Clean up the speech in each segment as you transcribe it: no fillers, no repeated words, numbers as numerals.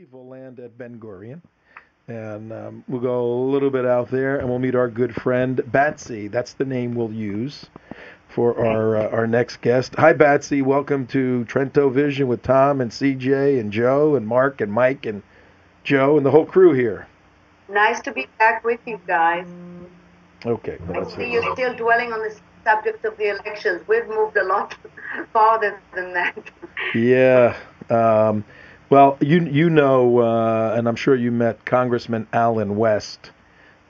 leave, we'll land at Ben Gurion, and we'll go a little bit out there, and we'll meet our good friend Batsy. That's the name we'll use for our next guest. Hi, Batsy. Welcome to Trento Vision with Tom and CJ and Joe and Mark and Mike and Joe and the whole crew here. Nice to be back with you guys. Okay. Well, I see you're still dwelling on the subject of the elections. We've moved a lot farther than that. Yeah. Well, you know, and I'm sure you met Congressman Allen West.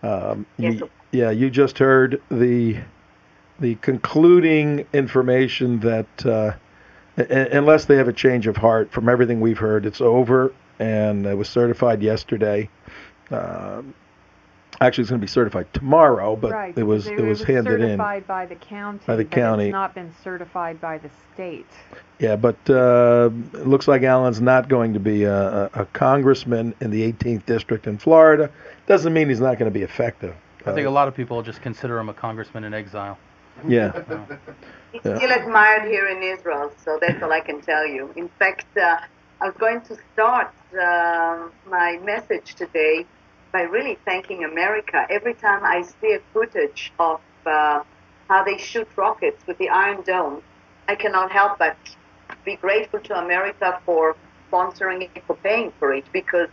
Yes. Yeah, you just heard the concluding information that unless they have a change of heart, from everything we've heard, it's over, and it was certified yesterday. Actually, it's going to be certified tomorrow, but right, it was handed in certified by the county. By the but county. It's not been certified by the state. Yeah, but it looks like Allen's not going to be a congressman in the 18th district in Florida. Doesn't mean he's not going to be effective. I think a lot of people just consider him a congressman in exile. Yeah. He's still admired here in Israel, so that's all I can tell you. In fact, I was going to start my message today by really thanking America. Every time I see a footage of how they shoot rockets with the Iron Dome, I cannot help but be grateful to America for sponsoring it, for paying for it, because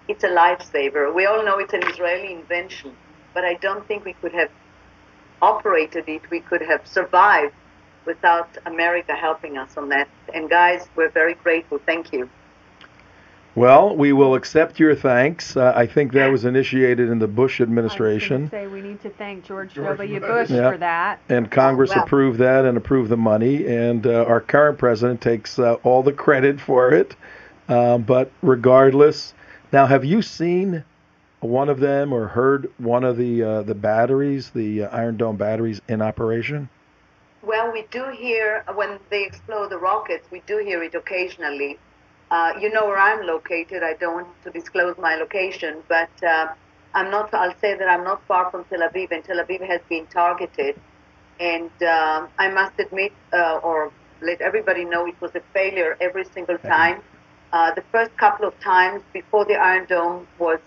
it's a lifesaver. We all know it's an Israeli invention, but I don't think we could have operated it, we could have survived without America helping us on that. And guys, we're very grateful. Thank you. Well, we will accept your thanks. I think that was initiated in the Bush administration. I was going to say we need to thank George W. Bush for that. And Congress approved that and approved the money. And our current president takes all the credit for it. But regardless, now have you seen one of them or heard one of the batteries, the Iron Dome batteries, in operation? Well, we do hear when they explode the rockets. We do hear it occasionally. You know where I'm located. I don't want to disclose my location, but I'm not. I'll say that I'm not far from Tel Aviv, and Tel Aviv has been targeted. And I must admit, or let everybody know, it was a failure every single time. The first couple of times before the Iron Dome was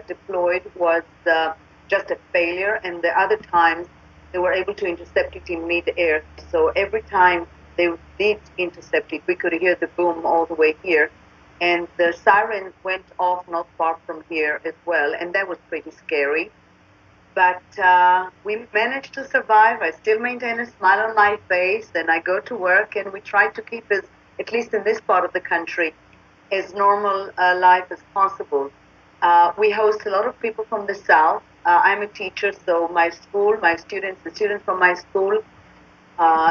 deployed was just a failure, and the other times they were able to intercept it in mid-air. So every time they did intercept it, we could hear the boom all the way here. And the sirens went off not far from here as well, and that was pretty scary. But we managed to survive. I still maintain a smile on my face, and I go to work, and we try to keep, at least in this part of the country, as normal life as possible. We host a lot of people from the South. I'm a teacher, so my school, the students from my school,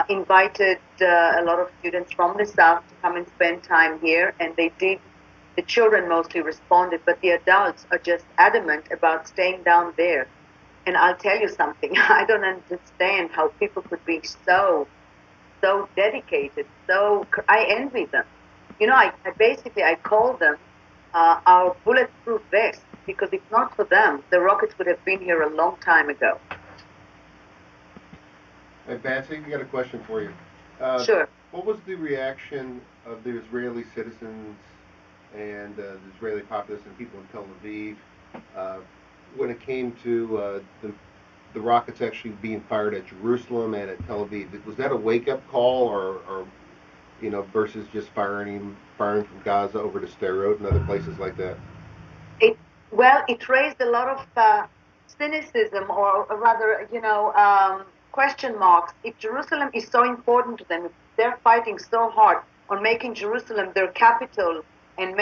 invited a lot of students from the South to come and spend time here, and they did. The children mostly responded, but the adults are just adamant about staying down there. And I'll tell you something, I don't understand how people could be so dedicated, I envy them. You know, I call them our bulletproof vests, because if not for them, the rockets would have been here a long time ago. Hey, Batsy, I got a question for you. Sure. What was the reaction of the Israeli citizens and the Israeli populace and people in Tel Aviv when it came to the rockets actually being fired at Jerusalem and at Tel Aviv? Was that a wake-up call, or versus just firing from Gaza over to Sderot and other places like that? It raised a lot of cynicism, or rather, question marks. If Jerusalem is so important to them, if they're fighting so hard on making Jerusalem their capital and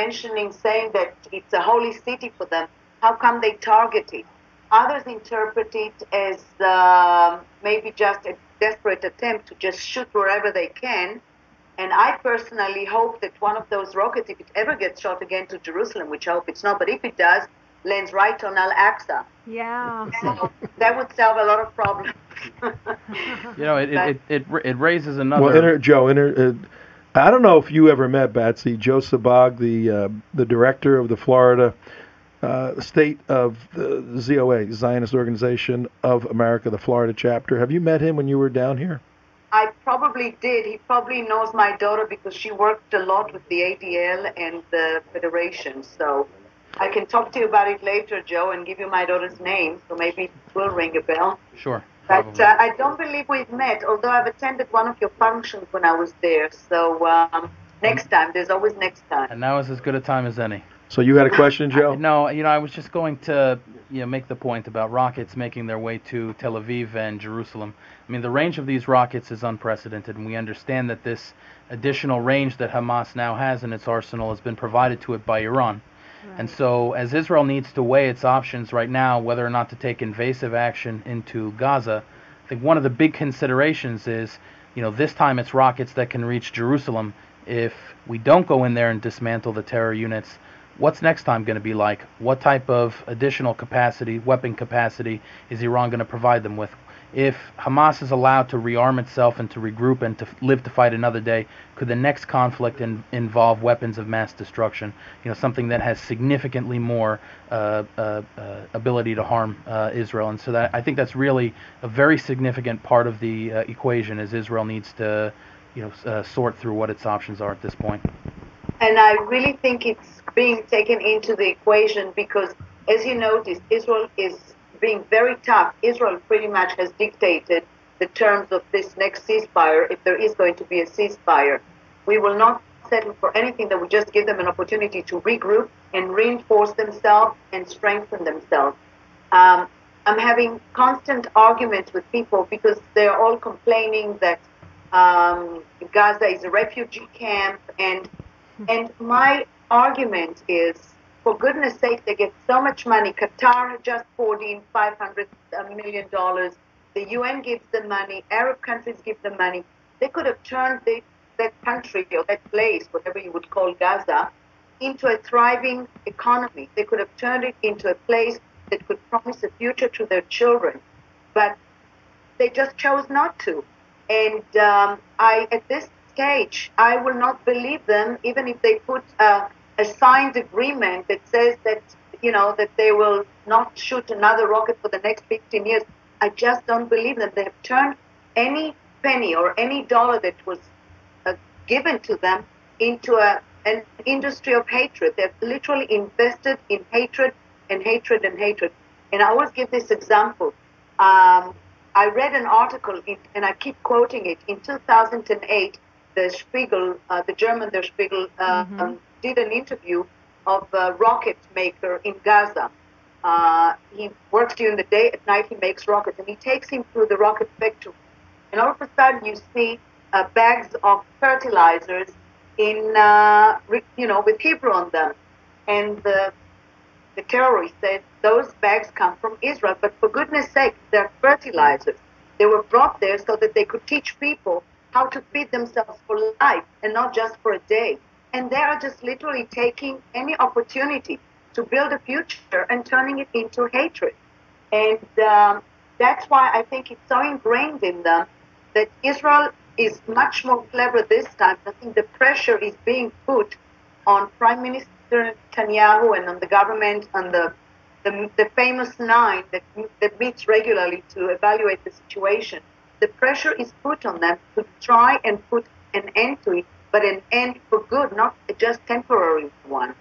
saying that it's a holy city for them, how come they target it? Others interpret it as maybe just a desperate attempt to just shoot wherever they can. And I personally hope that one of those rockets, if it ever gets shot again to Jerusalem, which I hope it's not, but if it does, lands right on Al-Aqsa. Yeah. So that would solve a lot of problems. It raises another. Well, Joe, I don't know if you ever met Batsy, Joe Sabag, the director of the Florida state of the ZOA, Zionist Organization of America, the Florida chapter. Have you met him when you were down here? I probably did. He probably knows my daughter because she worked a lot with the ADL and the Federation. So I can talk to you about it later, Joe, and give you my daughter's name. So maybe it will ring a bell. Sure, But probably. I don't believe we've met, although I've attended one of your functions when I was there. So next time, there's always next time. And now is as good a time as any. So you had a question, Joe? No, I was just going to make the point about rockets making their way to Tel Aviv and Jerusalem. I mean, the range of these rockets is unprecedented, and we understand that this additional range that Hamas now has in its arsenal has been provided to it by Iran. Right. And so, as Israel needs to weigh its options right now, whether or not to take invasive action into Gaza, I think one of the big considerations is, this time it's rockets that can reach Jerusalem. If we don't go in there and dismantle the terror units, what's next time going to be like? What type of additional capacity, weapon capacity, is Iran going to provide them with? If Hamas is allowed to rearm itself and to regroup and to live to fight another day, could the next conflict involve weapons of mass destruction? Something that has significantly more ability to harm Israel. And so I think that's really a very significant part of the equation, as Israel needs to sort through what its options are at this point. And I really think it's being taken into the equation because, as you noticed, Israel is being very tough. Israel pretty much has dictated the terms of this next ceasefire, if there is going to be a ceasefire. We will not settle for anything that would just give them an opportunity to regroup and reinforce themselves and strengthen themselves. I'm having constant arguments with people because they're all complaining that Gaza is a refugee camp, and my argument is, for goodness sake, they get so much money. Qatar just poured in $500 million. The UN gives them money. Arab countries give them money. They could have turned that country or that place, whatever you would call Gaza, into a thriving economy. They could have turned it into a place that could promise a future to their children. But they just chose not to. And at this stage, I will not believe them, even if they put a signed agreement that says that, that they will not shoot another rocket for the next 15 years. I just don't believe them. They have turned any penny or any dollar that was given to them into an industry of hatred. They've literally invested in hatred and hatred and hatred. And I always give this example. I read an article, and I keep quoting it. In 2008, the Spiegel, the German Der Spiegel, did an interview of a rocket maker in Gaza. He works during the day, at night he makes rockets, and he takes him through the rocket factory. And all of a sudden you see bags of fertilizers with Hebrew on them. And the terrorist said, those bags come from Israel, but for goodness sake, they're fertilizers. They were brought there so that they could teach people how to feed themselves for life and not just for a day. And they are just literally taking any opportunity to build a future and turning it into hatred. And that's why I think it's so ingrained in them that Israel is much more clever this time. I think the pressure is being put on Prime Minister Netanyahu and on the government, on the famous nine that meets regularly to evaluate the situation. The pressure is put on them to try and put an end to it, but an end for good, not just temporary one.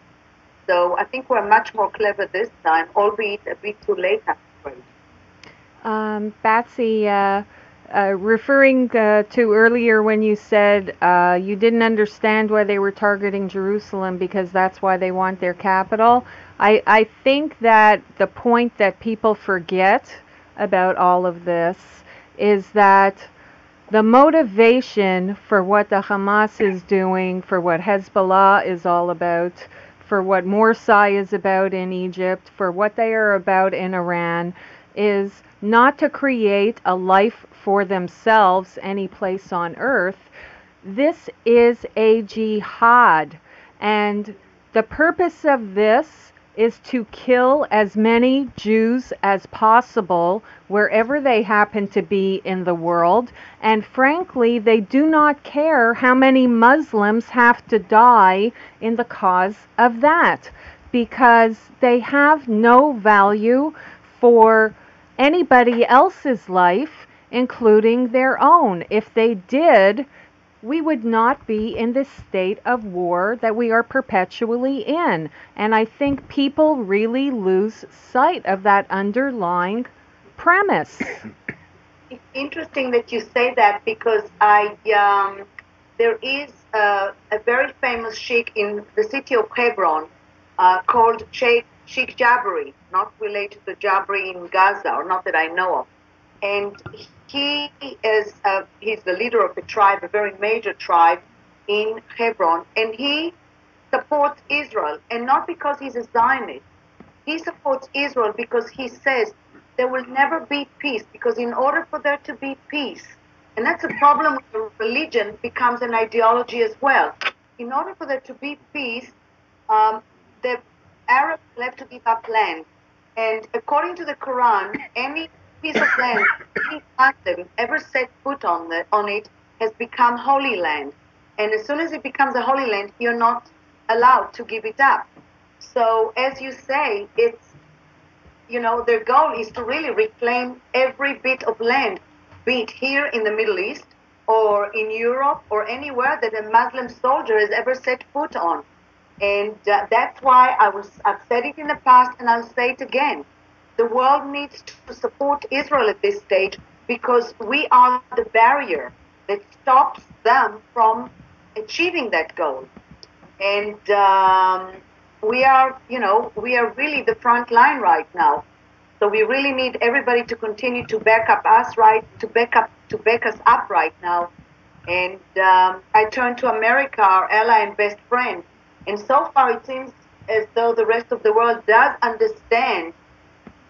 So I think we're much more clever this time, albeit a bit too late, I'm afraid. Batsy, referring to earlier when you said you didn't understand why they were targeting Jerusalem because that's why they want their capital, I think that the point that people forget about all of this is that the motivation for what the Hamas is doing, for what Hezbollah is all about, for what Morsi is about in Egypt, for what they are about in Iran, is not to create a life for themselves any place on earth. This is a jihad, and the purpose of this is to kill as many Jews as possible wherever they happen to be in the world, and frankly they do not care how many Muslims have to die in the cause of that, because they have no value for anybody else's life including their own. If they did, we would not be in this state of war that we are perpetually in. And I think people really lose sight of that underlying premise. It's interesting that you say that because there is a very famous sheikh in the city of Hebron called Sheikh Jabri, not related to Jabri in Gaza, or not that I know of. And he's the leader of a tribe, a very major tribe in Hebron, and he supports Israel, and not because he's a Zionist. He supports Israel because he says there will never be peace, because in order for there to be peace, and that's a problem when religion becomes an ideology as well. In order for there to be peace, the Arabs will have to give up land. And according to the Quran, any piece of land any Muslim ever set foot on it has become holy land. And as soon as it becomes a holy land, you're not allowed to give it up. So as you say, it's, their goal is to really reclaim every bit of land, be it here in the Middle East or in Europe or anywhere that a Muslim soldier has ever set foot on. And that's why I've said it in the past, and I'll say it again. The world needs to support Israel at this stage, because we are the barrier that stops them from achieving that goal. And we are really the front line right now. So we really need everybody to continue to back us up right now. And I turn to America, our ally and best friend. And so far it seems as though the rest of the world does understand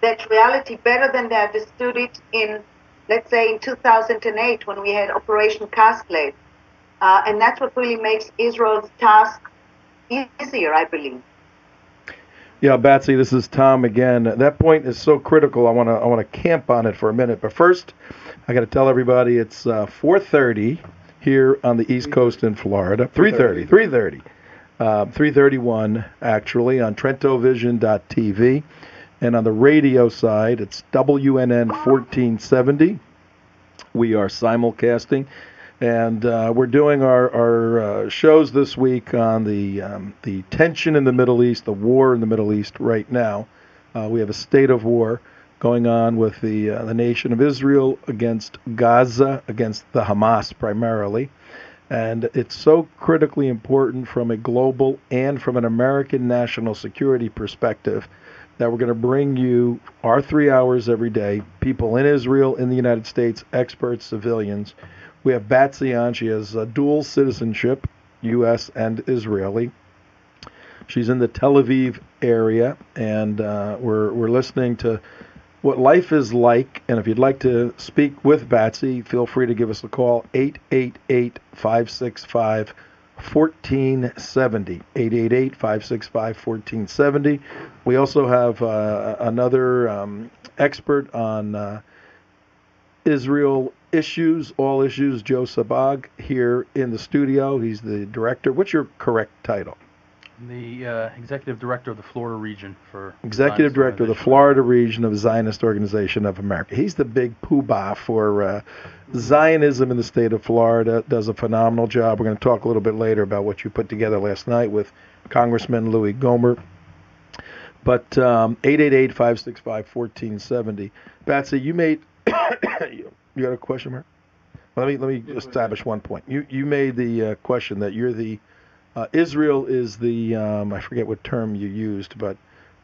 that reality better than they understood it in, let's say, in 2008 when we had Operation Cast Lead. And that's what really makes Israel's task easier, I believe. Yeah, Batsy, this is Tom again. That point is so critical. I want to camp on it for a minute. But first, I got to tell everybody it's 4:30 here on the East Coast in Florida. 3:30. 3:31 actually on TrentoVision.tv. And on the radio side, it's WNN 1470. We are simulcasting. And we're doing our shows this week on the tension in the Middle East, the war in the Middle East right now. We have a state of war going on with the nation of Israel against Gaza, against the Hamas primarily. And it's so critically important from a global and from an American national security perspective that we're going to bring you our 3 hours every day, people in Israel, in the United States, experts, civilians. We have Batsy on. She has dual citizenship, U.S. and Israeli. She's in the Tel Aviv area, and we're listening to what life is like. And if you'd like to speak with Batsy, feel free to give us a call, 888-565-1470. 888-565-1470. We also have another expert on Israel issues, all issues, Joe Sabag, here in the studio. He's the director. What's your correct title? The executive director of the Florida region for Executive Director of the Florida region of Zionist Organization of America. He's the big poobah for Zionism in the state of Florida. Does a phenomenal job. We're going to talk a little bit later about what you put together last night with Congressman Louis Gohmert. But 888-565-1470. Batsy, you made you got a question, Mark? Well, let me establish one point. You made the question that you're the Israel is the I forget what term you used, but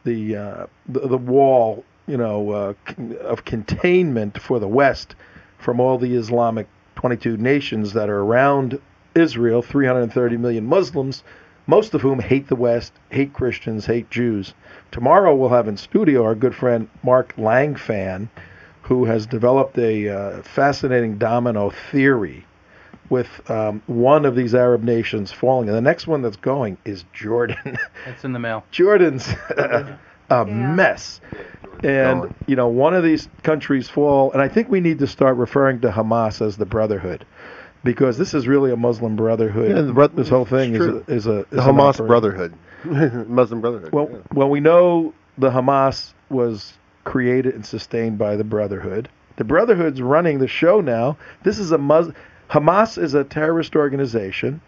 the wall, of containment for the West from all the Islamic 22 nations that are around Israel, 330 million Muslims, most of whom hate the West, hate Christians, hate Jews. Tomorrow we'll have in studio our good friend Mark Langfan, who has developed a fascinating domino theory with one of these Arab nations falling. And the next one that's going is Jordan. It's in the mail. Jordan's a mess. And, one of these countries fall, and I think we need to start referring to Hamas as the Brotherhood, because this is really a Muslim Brotherhood. Yeah, this whole thing is the Hamas Brotherhood. Muslim Brotherhood. Well, we know the Hamas was created and sustained by the Brotherhood. The Brotherhood's running the show now. This is Hamas is a terrorist organization.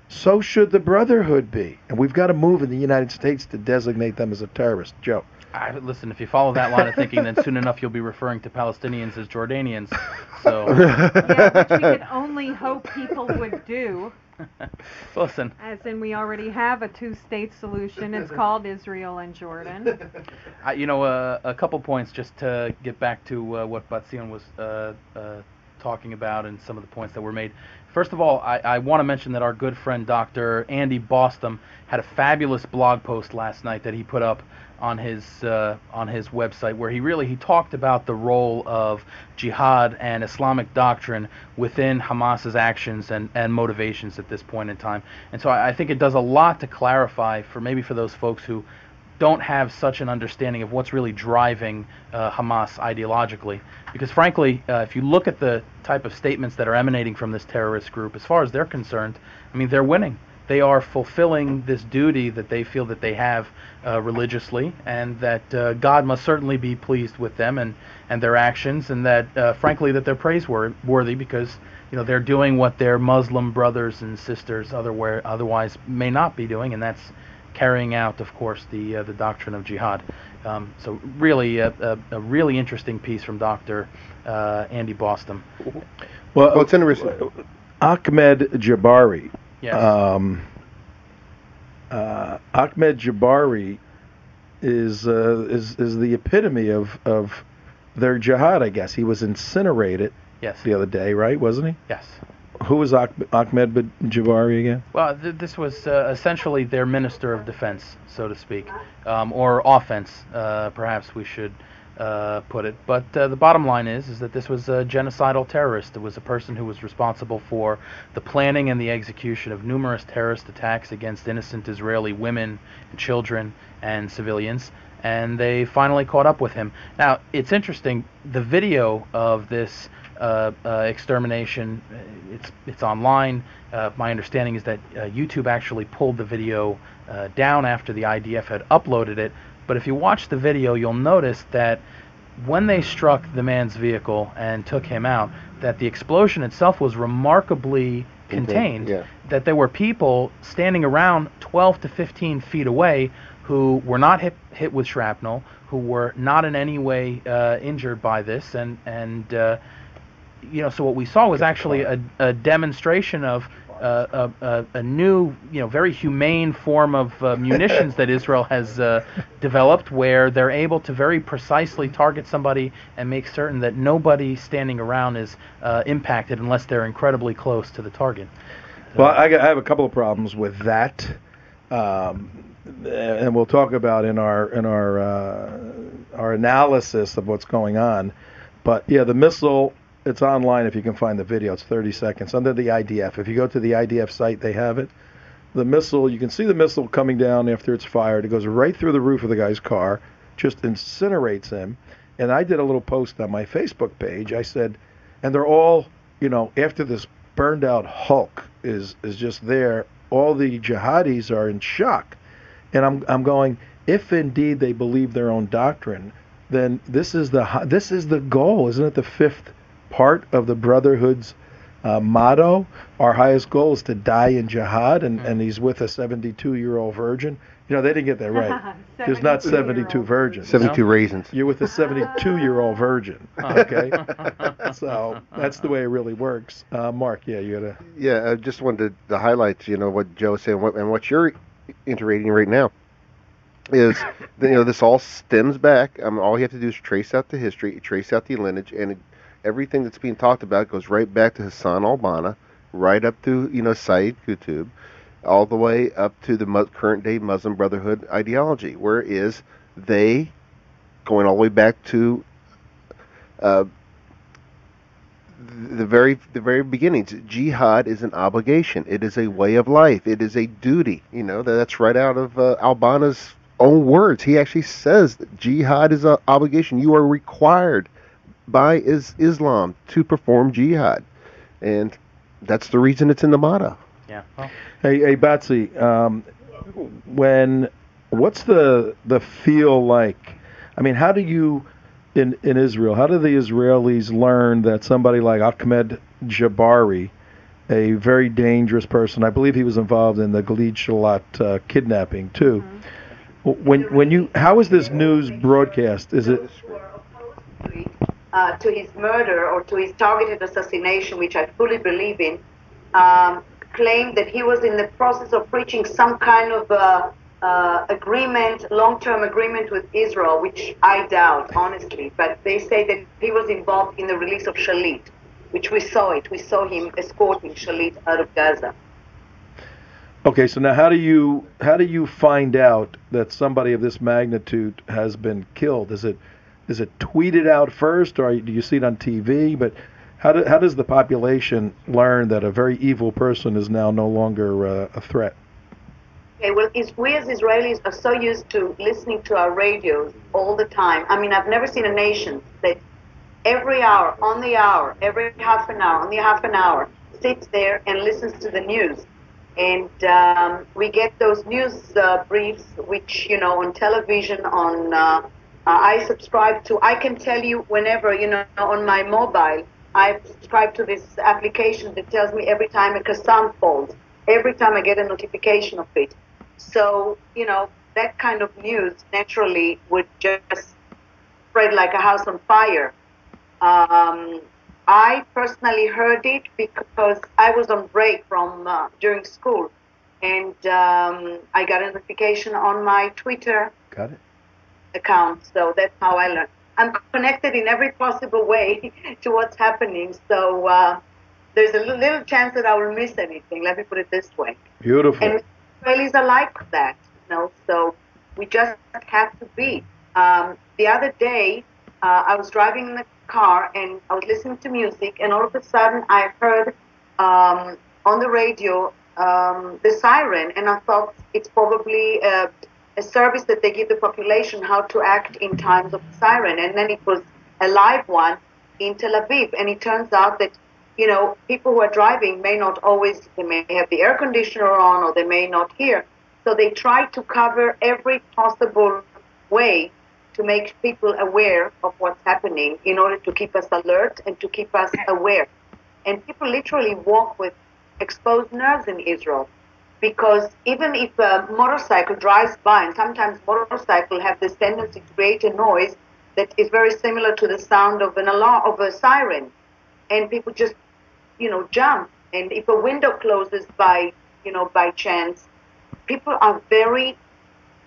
So should the Brotherhood be. And we've got to move in the United States to designate them as a terrorist. Joe. Listen, if you follow that line of thinking, then soon enough you'll be referring to Palestinians as Jordanians. So, yeah, which we could only hope people would do. Listen. As in, we already have a two-state solution. It's called Israel and Jordan. A couple points just to get back to what Batzion was talking about and some of the points that were made. First of all, I want to mention that our good friend Dr. Andy Bostom had a fabulous blog post last night that he put up on his website, where he talked about the role of jihad and Islamic doctrine within Hamas's actions and motivations at this point in time. And so I think it does a lot to clarify for those folks who don't have such an understanding of what's really driving Hamas ideologically. Because frankly, if you look at the type of statements that are emanating from this terrorist group, as far as they're concerned, I mean, they're winning. They are fulfilling this duty that they feel that they have religiously, and that God must certainly be pleased with them and their actions, and that frankly that they're praiseworthy because they're doing what their Muslim brothers and sisters otherwise may not be doing, and that's carrying out, of course, the doctrine of jihad. So really a really interesting piece from Dr. Andy Bostom. Well, it's interesting. Ahmed Jabari. Yes. Ahmed Jabari is the epitome of their jihad, I guess. He was incinerated the other day, right? Wasn't he? Yes. Who was Ahmed Jabari again? Well, this was essentially their minister of defense, so to speak, or offense, perhaps we should put it. But the bottom line is that this was a genocidal terrorist. It was a person who was responsible for the planning and the execution of numerous terrorist attacks against innocent Israeli women, and children, and civilians. And they finally caught up with him. Now, it's interesting. The video of this extermination, it's online. My understanding is that YouTube actually pulled the video down after the IDF had uploaded it. But if you watch the video, you'll notice that when they struck the man's vehicle and took him out, that the explosion itself was remarkably contained. Yeah. That there were people standing around 12 to 15 feet away who were not hit with shrapnel, who were not in any way injured by this, and so what we saw was actually a demonstration of a new, very humane form of munitions that Israel has developed, where they're able to very precisely target somebody and make certain that nobody standing around is impacted unless they're incredibly close to the target. Well, I have a couple of problems with that, and we'll talk about in our analysis of what's going on. But yeah, the missile. It's online if you can find the video. It's 30 seconds under the IDF. If you go to the IDF site, they have it. The missile, you can see the missile coming down after it's fired. It goes right through the roof of the guy's car, just incinerates him. And I did a little post on my Facebook page. I said, and they're all, after this burned out Hulk is just there, all the jihadis are in shock. And I'm going, if indeed they believe their own doctrine, then this is the goal, isn't it? The fifth part of the Brotherhood's motto. Our highest goal is to die in jihad, and he's with a 72-year-old virgin. They didn't get that right. There's not 72 virgins. 72 raisins. You're with a 72-year-old virgin. Okay? So that's the way it really works. Mark, you had a... Yeah, I just wanted to highlight, what Joe was saying, and what you're iterating right now is, this all stems back. All you have to do is trace out the history, trace out the lineage, and everything that's being talked about goes right back to Hassan al-Banna, right up to Sayyid Qutb, all the way up to the current day Muslim Brotherhood ideology, whereas they, going all the way back to the very beginnings, jihad is an obligation. It is a way of life. It is a duty. That's right out of al-Banna's own words. He actually says that jihad is an obligation. You are required by Islam to perform jihad, and that's the reason it's in the motto. Yeah. Well. Hey, Batsy, what's the feel like? I mean, how do you in Israel? How did the Israelis learn that somebody like Ahmed Jabari, a very dangerous person, I believe he was involved in the Gilad Shalit kidnapping too. How is this news broadcast? Is it to his murder or to his targeted assassination, which I fully believe in, claimed that he was in the process of reaching some kind of agreement, long-term agreement with Israel, which I doubt, honestly. But they say that he was involved in the release of Shalit, which we saw it. We saw him escorting Shalit out of Gaza. Okay, so now how do you find out that somebody of this magnitude has been killed? Is it tweeted out first, or do you see it on TV? But how does the population learn that a very evil person is now no longer a threat? Okay, well, we as Israelis are so used to listening to our radios all the time. I mean, I've never seen a nation that every hour, on the hour, every half an hour, on the half an hour, sits there and listens to the news. And we get those news briefs, which, on television, I subscribe to. I can tell you whenever, on my mobile, I subscribe to this application that tells me every time a Qassam falls, every time I get a notification of it. So, that kind of news naturally would just spread like a house on fire. I personally heard it because I was on break from during school, and I got a notification on my Twitter account. So that's how I learned. I'm connected in every possible way to what's happening. So there's a little chance that I will miss anything. Let me put it this way. Beautiful. And Israelis are like that, So we just have to be. The other day, I was driving in the car and I was listening to music, and all of a sudden I heard on the radio the siren, and I thought it's probably a service that they give the population how to act in times of siren. And then it was a live one in Tel Aviv, and it turns out that people who are driving may not always, they may have the air conditioner on, or they may not hear. So they try to cover every possible way to make people aware of what's happening in order to keep us alert and to keep us aware. And people literally walk with exposed nerves in Israel, because even if a motorcycle drives by, and sometimes motorcycles have this tendency to create a noise that is very similar to the sound of an alarm, of a siren, and people just jump. And if a window closes by chance, people are very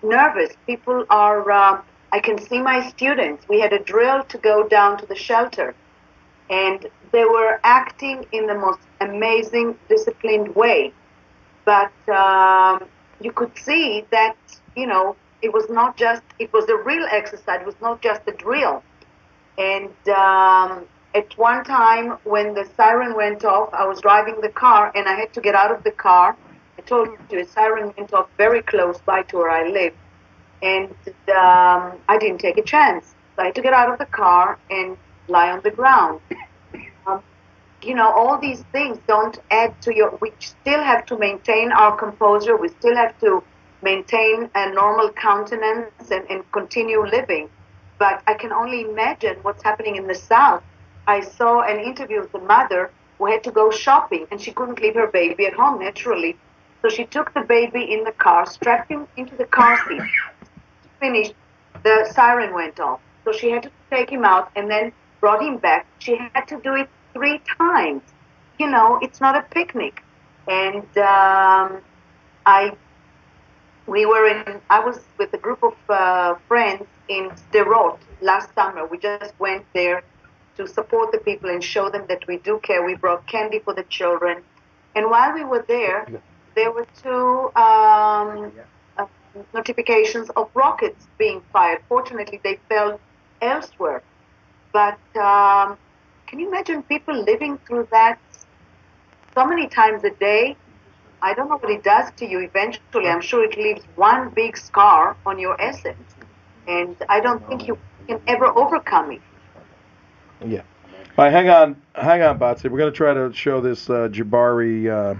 nervous. People are I can see my students. We had a drill to go down to the shelter, and they were acting in the most amazing, disciplined way. But you could see that, it was not just, it was a real exercise. It was not just a drill. And at one time when the siren went off, I was driving the car and I had to get out of the car. I told you, a siren went off very close by to where I live. And I didn't take a chance. So I had to get out of the car and lie on the ground. All these things don't add to we still have to maintain our composure. We still have to maintain a normal countenance and continue living. But I can only imagine what's happening in the South. I saw an interview with a mother who had to go shopping, and she couldn't leave her baby at home, naturally. So she took the baby in the car, strapped him into the car seat. Finished, the siren went off. So she had to take him out and then brought him back. She had to do it 3 times. It's not a picnic. And I was with a group of friends in Sderot last summer. We just went there to support the people and show them that we do care. We brought candy for the children. And while we were there were 2 notifications of rockets being fired. Fortunately, they fell elsewhere. But can you imagine people living through that so many times a day? I don't know what it does to you eventually. I'm sure it leaves one big scar on your essence. And I don't think you can ever overcome it. Yeah. All right, hang on, Batsy. We're going to try to show this Jabari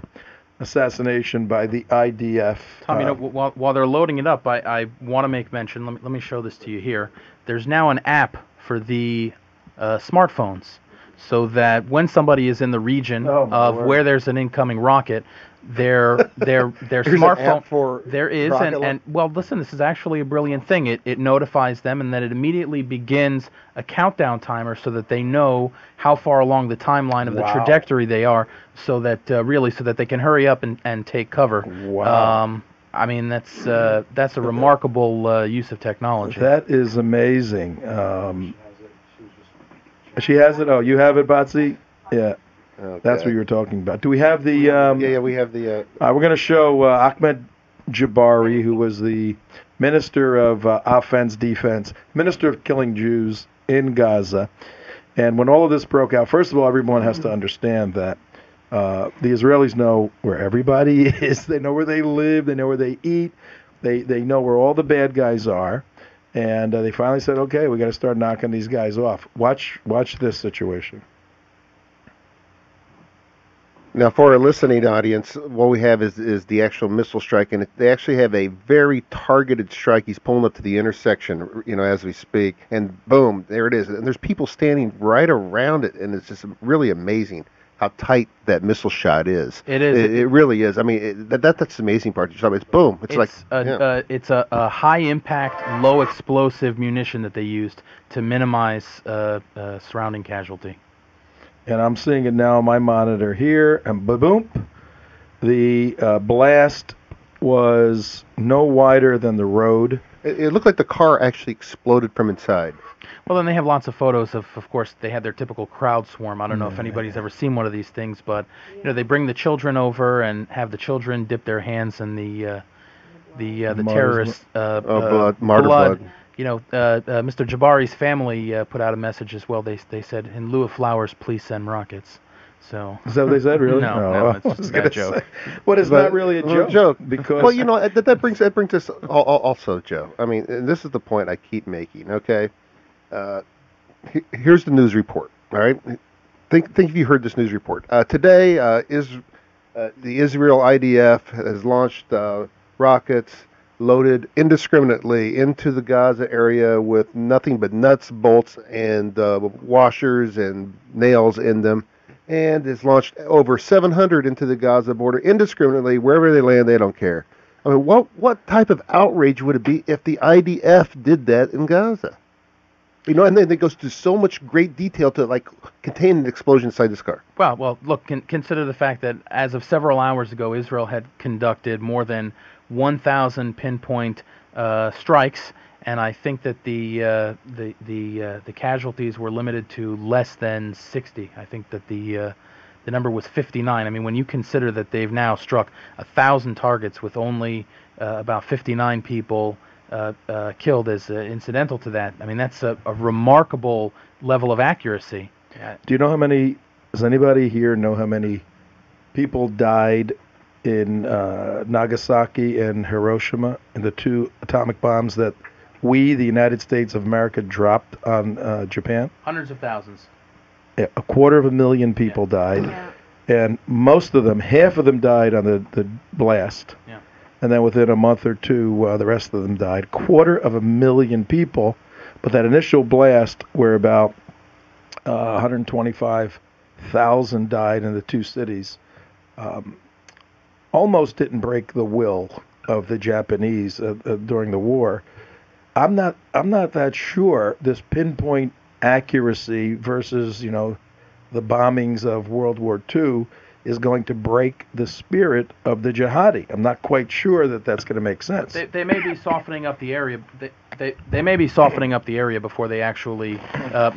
assassination by the IDF. Tom, while they're loading it up, I want to make mention. Let me show this to you here. There's now an app for the smartphones, so that when somebody is in the region Oh, my of word. where there's an incoming rocket, their There's smartphone an app for there is rocket and well, listen, this is actually a brilliant thing. It notifies them, and then it immediately begins a countdown timer so that they know how far along the timeline of the Wow. trajectory they are, so that really so that they can hurry up and take cover. Wow. I mean, that's a remarkable use of technology. That is amazing. She has it. Oh, you have it, Batsy? Yeah. Okay. That's what you were talking about. Do we have the? Yeah, we have the. We're going to show Ahmed Jabari, who was the minister of offense, defense, minister of killing Jews in Gaza. And when all of this broke out, first of all, everyone has to understand that the Israelis know where everybody is. They know where they live. They know where they eat. They know where all the bad guys are. And they finally said, okay, we got to start knocking these guys off. Watch this situation. Now, for our listening audience, what we have is the actual missile strike, and they actually have a very targeted strike. He's pulling up to the intersection, as we speak, and boom, there it is. And there's people standing right around it, and it's just really amazing how tight that missile shot is. It is. It really is. I mean, that's the amazing part. It's boom. It's a high impact, low explosive munition that they used to minimize surrounding casualty. And I'm seeing it now on my monitor here, and boom, the blast was no wider than the road. It looked like the car actually exploded from inside. Well, then they have lots of photos of course, they had their typical crowd swarm. I don't know if anybody's ever seen one of these things, but they bring the children over and have the children dip their hands in the terrorist blood. Mr. Jabari's family put out a message as well. They said, in lieu of flowers, please send rockets. So is that what they said? Really? No, it's just a bad joke. What is not really a joke? Because that brings us also, Joe. I mean, and this is the point I keep making. Okay, here's the news report. All right, think if you heard this news report today. The Israel IDF has launched rockets loaded indiscriminately into the Gaza area with nothing but nuts, bolts, and washers and nails in them, and it's launched over 700 into the Gaza border indiscriminately. Wherever they land, they don't care. I mean, what type of outrage would it be if the IDF did that in Gaza? And then it goes to so much great detail to contain an explosion inside this car. Well, look, consider the fact that as of several hours ago, Israel had conducted more than 1,000 pinpoint strikes, and I think that the casualties were limited to less than 60. I think that the number was 59. I mean, when you consider that they've now struck 1,000 targets with only about 59 people killed as incidental to that, I mean, that's a remarkable level of accuracy. Do you know how many? Does anybody here know how many people died in Nagasaki and Hiroshima in the two atomic bombs that we, the United States of America, dropped on Japan? Hundreds of thousands. Yeah, 250,000 people died, and most of them, half of them died on the blast. Yeah. And then within a month or two, the rest of them died. 250,000 people, but that initial blast, where about 125,000 died in the two cities, almost didn't break the will of the Japanese during the war. I'm not that sure this pinpoint accuracy versus the bombings of World War II is going to break the spirit of the jihadi. I'm not quite sure that that's going to make sense. They may be softening up the area. They may be softening up the area before they actually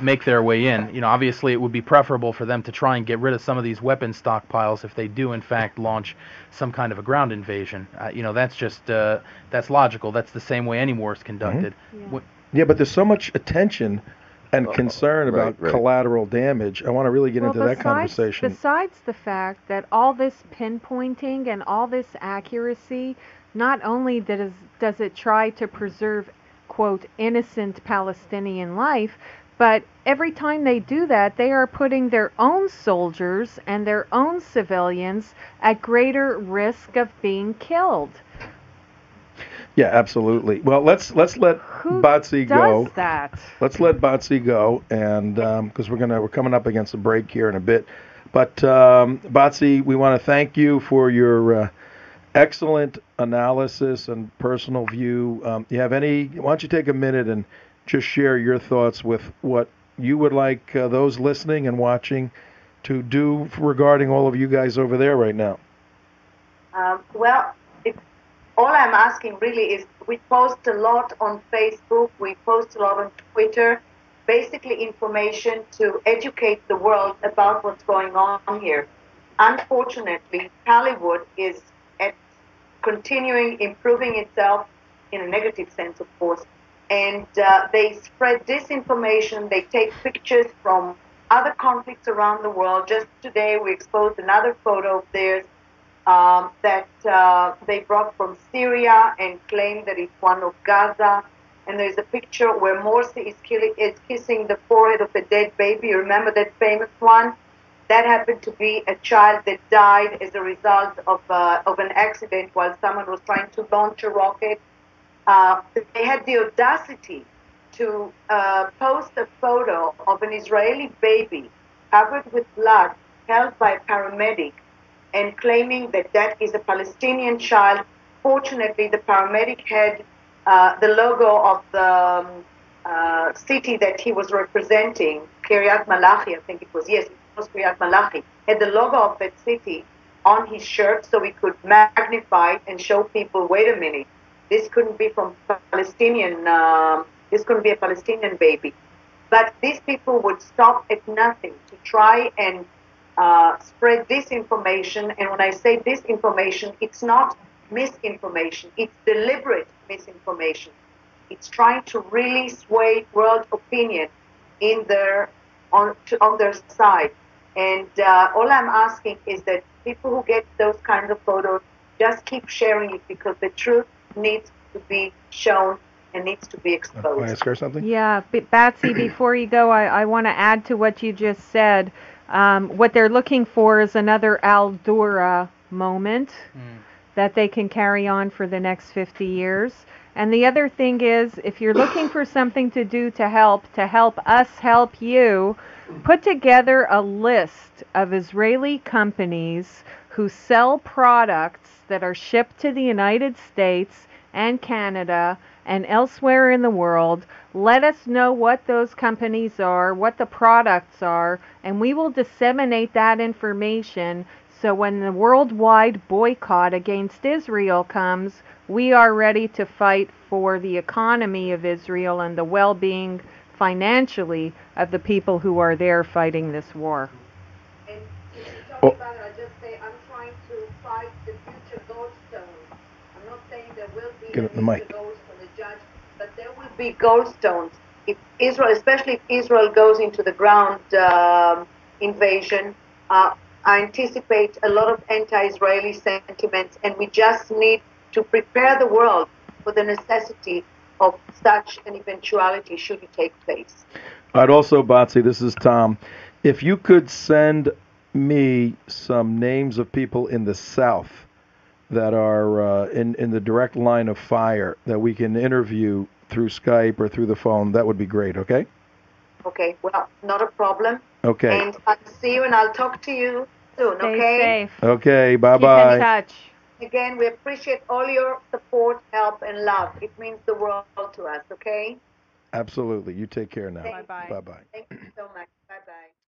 make their way in. Obviously, it would be preferable for them to try and get rid of some of these weapon stockpiles if they do, in fact, launch some kind of a ground invasion. That's just that's logical. That's the same way any war is conducted. Mm-hmm. Yeah, but there's so much attention and concern about collateral damage. I want to really get into that conversation. Besides the fact that all this pinpointing and all this accuracy, not only does it try to preserve, quote, innocent Palestinian life, but every time they do that, they are putting their own soldiers and their own civilians at greater risk of being killed. Yeah, absolutely. Well, let's let Who Batsy go. does that? Let's let Batsy go, and because we're coming up against a break here in a bit. But Batsy, we want to thank you for your excellent analysis and personal view. You have any? Why don't you take a minute and just share your thoughts with what you would like those listening and watching to do regarding all of you guys over there right now? Well, all I'm asking really is we post a lot on Facebook, we post a lot on Twitter, basically information to educate the world about what's going on here. Unfortunately, Hollywood is at continuing improving itself in a negative sense, of course, and they spread disinformation. They take pictures from other conflicts around the world. Just today, we exposed another photo of theirs that they brought from Syria and claim that it's one of Gaza. And there's a picture where Morsi is kissing the forehead of a dead baby. You remember that famous one? That happened to be a child that died as a result of an accident while someone was trying to launch a rocket. They had the audacity to post a photo of an Israeli baby covered with blood held by a paramedic and claiming that that is a Palestinian child. Fortunately, the paramedic had the logo of the city that he was representing, Kiryat Malachi, I think it was. Yes, it was Kiryat Malachi. Had the logo of that city on his shirt so he could magnify it and show people, wait a minute, this couldn't be from Palestinian, this couldn't be a Palestinian baby. But these people would stop at nothing to try and spread disinformation. And when I say disinformation, it's not misinformation, it's deliberate misinformation. It's trying to really sway world opinion in on their side. And all I'm asking is that people who get those kinds of photos just keep sharing it because the truth needs to be shown and needs to be exposed. Can I ask her something? Yeah, Batsy, before you go, I want to add to what you just said. What they're looking for is another Al Dura moment that they can carry on for the next 50 years. And the other thing is, if you're looking for something to do to help us help you, put together a list of Israeli companies who sell products that are shipped to the United States and Canada and elsewhere in the world. Let us know what those companies are, what the products are, and we will disseminate that information so when the worldwide boycott against Israel comes, we are ready to fight for the economy of Israel and the well-being financially of the people who are there fighting this war. And if you're talking about it, I'll just say I'm trying to fight the future gallstones. I'm not saying there will be a future gallstone, a judge, but there will be gallstones. If Israel, especially if Israel goes into the ground invasion, I anticipate a lot of anti-Israeli sentiments, and we just need to prepare the world for the necessity of such an eventuality should it take place. I'd also, Batsy, this is Tom. If you could send me some names of people in the South that are in the direct line of fire that we can interview through Skype or through the phone, that would be great, okay? Okay, well, not a problem. Okay. And I'll see you and I'll talk to you soon, Stay okay? safe. Okay, bye-bye. Keep in touch. Again, we appreciate all your support, help, and love. It means the world to us, okay? Absolutely. You take care now. Bye-bye. Bye-bye. Thank you so much. Bye-bye.